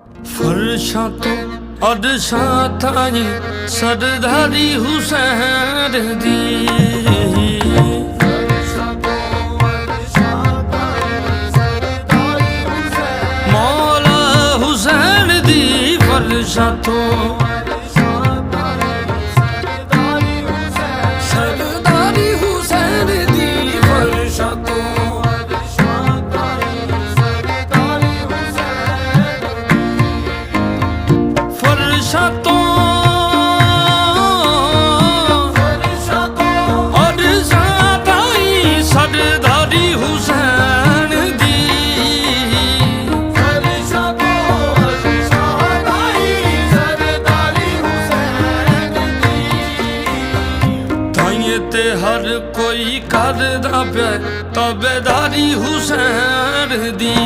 फर्शां तो अरशां ताईं सरदारी हुसैन दी। मौला हुसैन दी फर्शां तो सरदारी हुसैन दी फर्शां तो फर्शां तो अरशां ताईं सरदारी हुसैन दी। फर्शां तो अरशां ताईं सरदारी हुसैन दी। ताईं ते हर कोई करदा पिया ताबेदारी हुसैन दी।